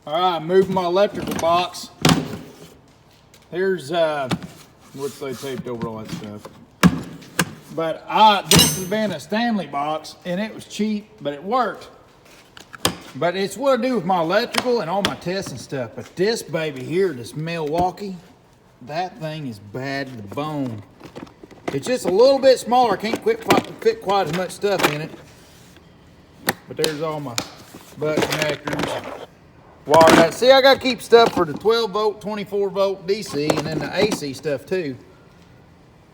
All right, moving my electrical box. Here's what's they taped over all that stuff. But this has been a Stanley box, and it was cheap, but it worked. But it's what I do with my electrical and all my tests and stuff. But this baby here, this Milwaukee, that thing is bad to the bone. It's just a little bit smaller. I can't fit quite as much stuff in it. But there's all my butt connectors. Wire nuts. See, I gotta keep stuff for the 12 volt, 24 volt DC, and then the AC stuff too.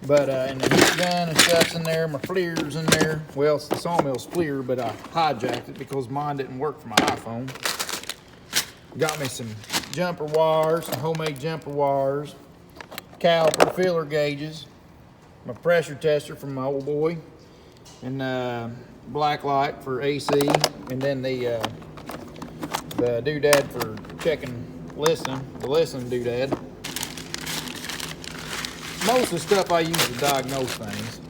But and the heat gun and stuff's in there. My FLIR's in there. Well, it's the Sawmill's FLIR, but I hijacked it because mine didn't work for my iPhone. Got me some jumper wires, some homemade jumper wires, caliper, filler gauges, my pressure tester from my old boy, and black light for AC, and then the doodad for checking listening, the listening doodad. Most of the stuff I use to diagnose things.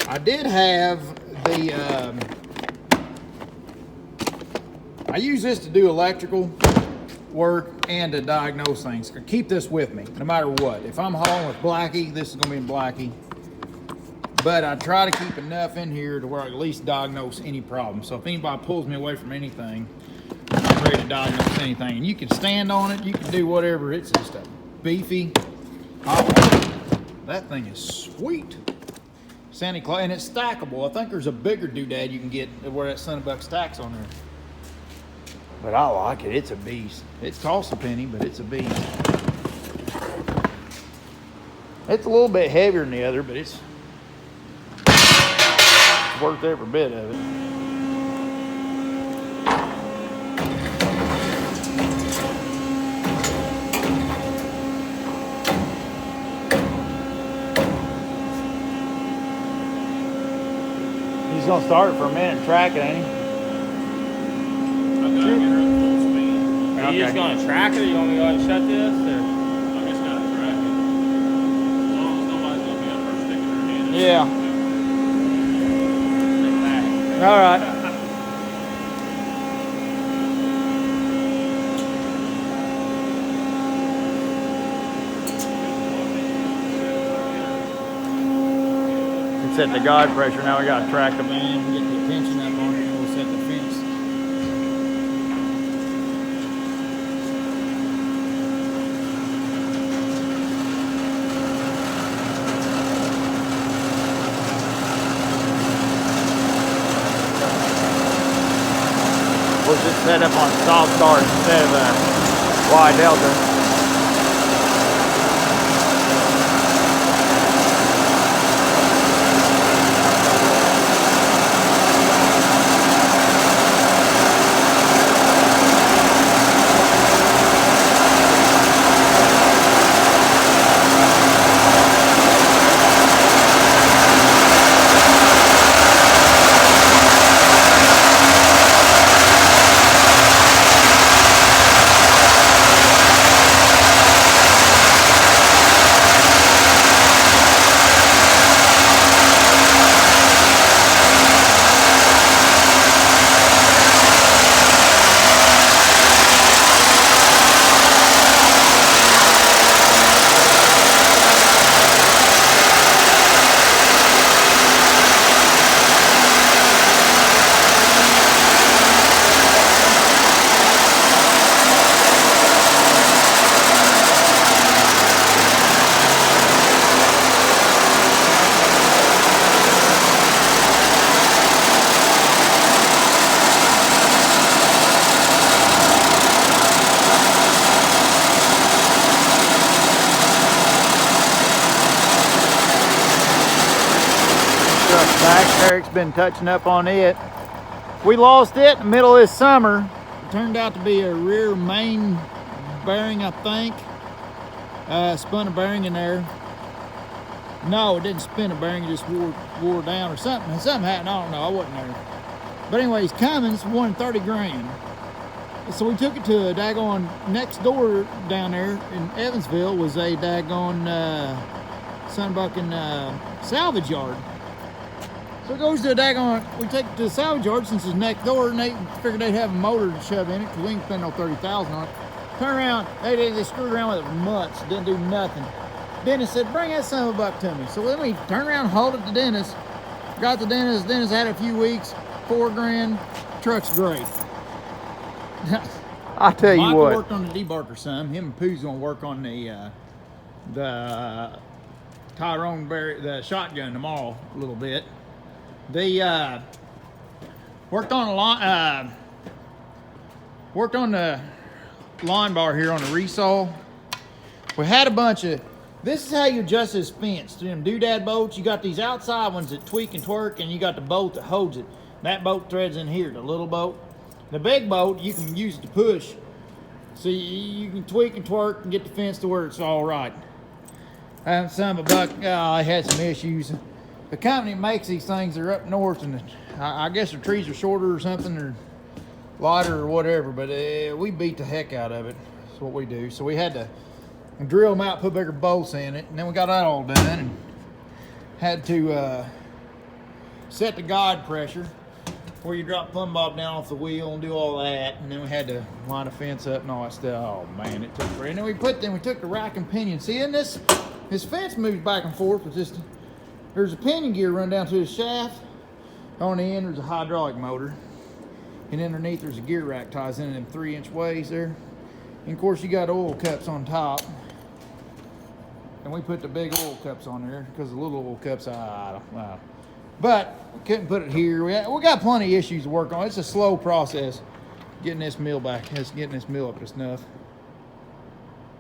I did have the, I use this to do electrical work and to diagnose things. Keep this with me, no matter what. If I'm hauling with Blackie, this is gonna be in Blackie. But I try to keep enough in here to where I at least diagnose any problem. So if anybody pulls me away from anything, I'm ready to diagnose anything. And you can stand on it, you can do whatever. It's just a beefy, that thing is sweet. Santa Claus, and it's stackable. I think there's a bigger doodad you can get where that son of a buck stacks on there. But I like it, it's a beast. It costs a penny, but it's a beast. It's a little bit heavier than the other, but it's worth every bit of it. He's gonna start it for a minute and track it, ain't he? I gotta get her at full speed. Are you just gonna track it, or you want me to go ahead and shut this? Or? I just gotta track it. As long as nobody's gonna be up there sticking their hand in. Yeah. Stick back. All right. Set the guide pressure. Now we got to track the man and get the tension up on it, and we'll set the fence. Was it set up on soft start instead of a wide delta? Eric's been touching up on it. We lost it in the middle of this summer. It turned out to be a rear main bearing, I think. Spun a bearing in there. No, it didn't spin a bearing, it just wore down or something. Something happened, I don't know, I wasn't there. But anyways, Cummins won 30 grand. So we took it to a daggone next door down there in Evansville was a daggone Sunbucking salvage yard. So it goes to a daggone, we take it to the salvage yard since it's next door, and they figured they'd have a motor to shove in it because we ain't spend no 30,000 on it. Turn around, they screwed around with it for months, didn't do nothing. Dennis said, bring that son of a buck to me. So then we turned around, hauled it to Dennis, got to Dennis. Dennis had it a few weeks, $4 grand, truck's great. I tell you Michael what. worked on the debarker some. Him and Pooh's gonna work on the Tyrone Berry, the shotgun tomorrow a little bit. They worked on the lawn bar here on the resaw. We had a bunch of. This is how you adjust this fence. To them doodad bolts, you got these outside ones that tweak and twerk, and you got the bolt that holds it. That bolt threads in here, the little bolt. The big bolt, you can use it to push. So you can tweak and twerk and get the fence to where it's all right. Son of a buck, I had some issues. The company that makes these things, they're up north, and I guess their trees are shorter or something, or lighter or whatever, but we beat the heck out of it. That's what we do. So we had to drill them out, put bigger bolts in it, and then we got that all done, and had to set the guide pressure where you drop plumb bob down off the wheel and do all that, and then we had to line the fence up and all that stuff. Oh man, it took forever. And then we took the rack and pinion. See, in this fence moves back and forth with just, there's a pinion gear run down to the shaft. On the end there's a hydraulic motor, and underneath there's a gear rack ties in them 3-inch ways there. And of course you got oil cups on top, and we put the big oil cups on there because the little oil cups, I don't know. But we couldn't put it here. We got plenty of issues to work on. It's a slow process getting this mill back, getting this mill up to snuff.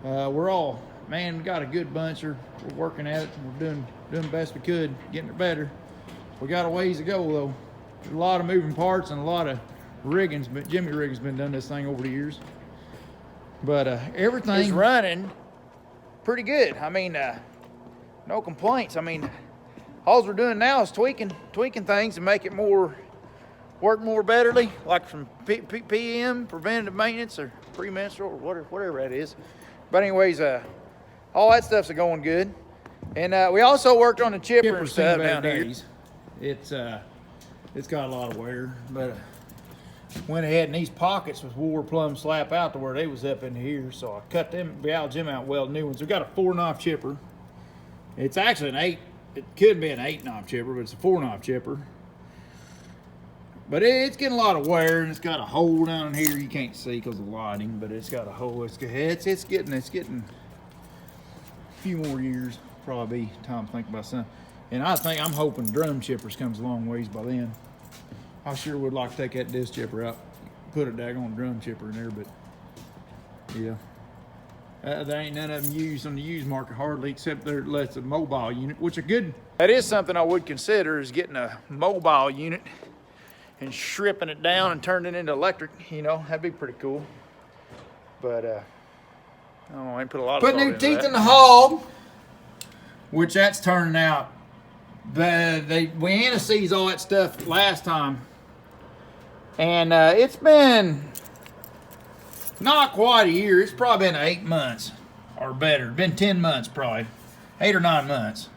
We're all, man, we got a good bunch. We're working at it. We're doing the best we could, getting it better. We got a ways to go though. There's a lot of moving parts and a lot of riggings, but Jimmy Riggins been done this thing over the years. But everything's running pretty good. I mean, no complaints. I mean, all we're doing now is tweaking things to make it work more betterly, like from PM, preventative maintenance, or premenstrual, or whatever that is. But anyways, all that stuff's going good. And we also worked on the chipper and stuff down here. It's got a lot of wear, but went ahead and these pockets was wore plumb slap out to where they was up in here, so I cut them, gouged them out, welded new ones. We got a 4-knob chipper. It's actually an 8. It could be an 8-knob chipper, but it's a 4-knob chipper. But it's getting a lot of wear, and it's got a hole down here you can't see because of lighting, but it's got a hole. It's getting a few more years, probably time to think about something. And I'm hoping drum chippers comes a long ways by then. I sure would like to take that disc chipper out, put a daggone drum chipper in there, but yeah. There ain't none of them used on the used market hardly, except that's a mobile unit, which are good. That is something I would consider, is getting a mobile unit and stripping it down and turning it into electric. You know, that'd be pretty cool. But I don't know, I ain't put a lot of thought into that. Put new teeth in the hog, which that's turning out. We anti-seized all that stuff last time, and it's been not quite a year. It's probably been 8 months or better. Been 10 months probably. 8 or 9 months.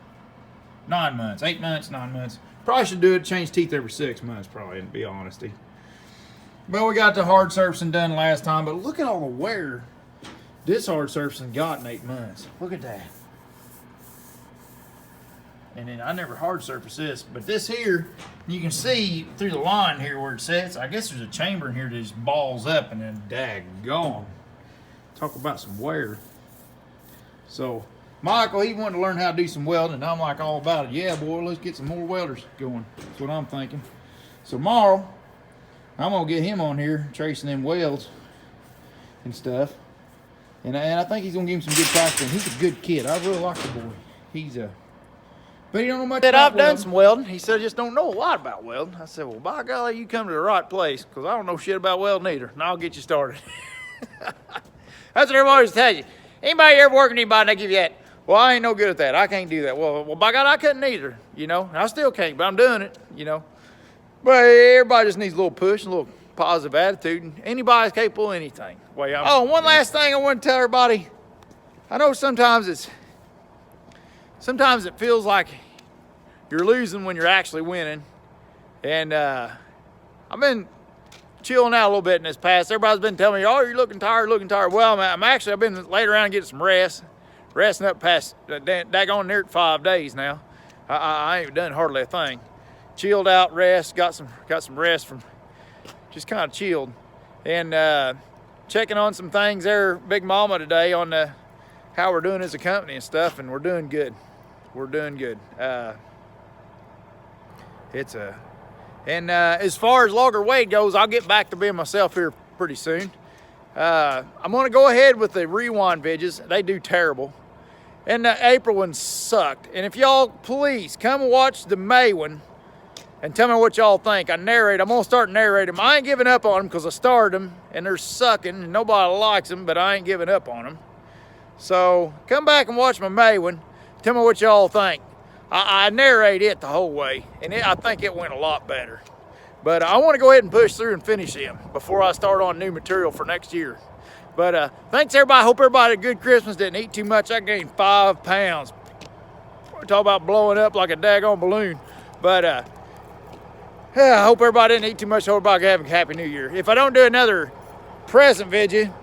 9 months. 8 months, 9 months. Probably should do it, change teeth every 6 months probably, to be honesty. But we got the hard surfacing done last time, but look at all the wear this hard surfacing got in 8 months. Look at that. And then I never hard surface this, but this here, you can see through the line here where it sits. I guess there's a chamber in here that just balls up, and then daggone. Talk about some wear. So Michael, he wanted to learn how to do some welding, and I'm like all about it. Yeah, boy, let's get some more welders going. That's what I'm thinking. So tomorrow, I'm gonna get him on here tracing them welds and stuff. And I think he's gonna give him some good practice. And he's a good kid. I really like the boy. He's a But he don't know much about I've done welding. some welding. He said, I just don't know a lot about welding. I said, well, by golly, you come to the right place, because I don't know shit about welding either, and I'll get you started. That's what everybody always tells you. Anybody ever working with anybody, they give you that, well, I ain't no good at that. I can't do that. Well, by God, I couldn't either, you know. I still can't, but I'm doing it, you know. But everybody just needs a little push, a little positive attitude, and anybody's capable of anything. Oh, one last thing I want to tell everybody. I know sometimes it feels like you're losing when you're actually winning. And I've been chilling out a little bit in this past. Everybody's been telling me, oh, you're looking tired, looking tired. Well, I've been laid around getting some rest. Resting up past, daggone near 5 days now. I ain't done hardly a thing. Chilled out, rest, got some rest from, just kind of chilled. And checking on some things there, Big Mama today on how we're doing as a company and stuff, and we're doing good. We're doing good. As far as Logger Wade goes, I'll get back to being myself here pretty soon. I'm gonna go ahead with the rewind vidges. They do terrible. And the April one sucked. And if y'all, please, come and watch the May one and tell me what y'all think. I'm gonna start narrating them. I ain't giving up on them because I started them and they're sucking and nobody likes them, but I ain't giving up on them. So come back and watch my May one. Tell me what y'all think. I narrate it the whole way, and I think it went a lot better. But I want to go ahead and push through and finish them before I start on new material for next year. But thanks, everybody. Hope everybody had a good Christmas. Didn't eat too much. I gained 5 pounds. We're talking about blowing up like a daggone balloon. But I hope everybody didn't eat too much. Hope everybody have a happy new year. If I don't do another present video,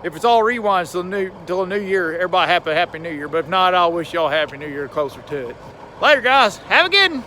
if it's all rewinds till the new year, everybody have a happy new year. But if not, I'll wish y'all a happy new year closer to it. Later, guys. Have a good one.